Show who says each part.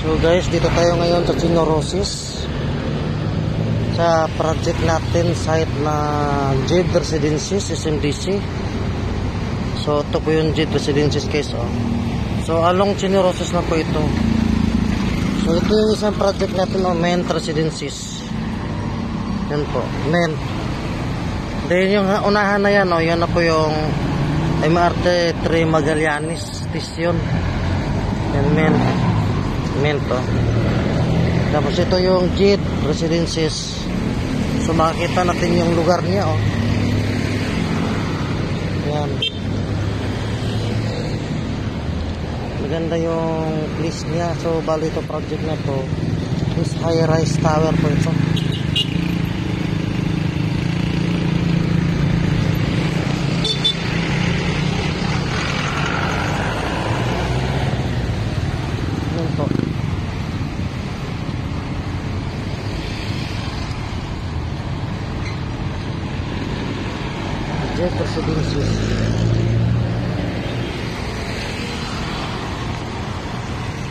Speaker 1: So guys, dito tayo ngayon sa Chinorosis sa project natin, site na JED Residences, SMDC. So ito po yung JED Residences guys, oh. So along Chinorosis na po ito. So ito yung isang project natin, oh, Ment Residences. Yan po, Ment. Then yung unahan na yan, oh, yan na po yung MRT 3 Magallanes Station. Yan, Ment, oh. Tapos ito yung JED Residences. So makikita natin yung lugar niya, oh. Yan. Maganda yung place niya. So bali ito project na to is high-rise tower po ito. Yan po. JED Residences.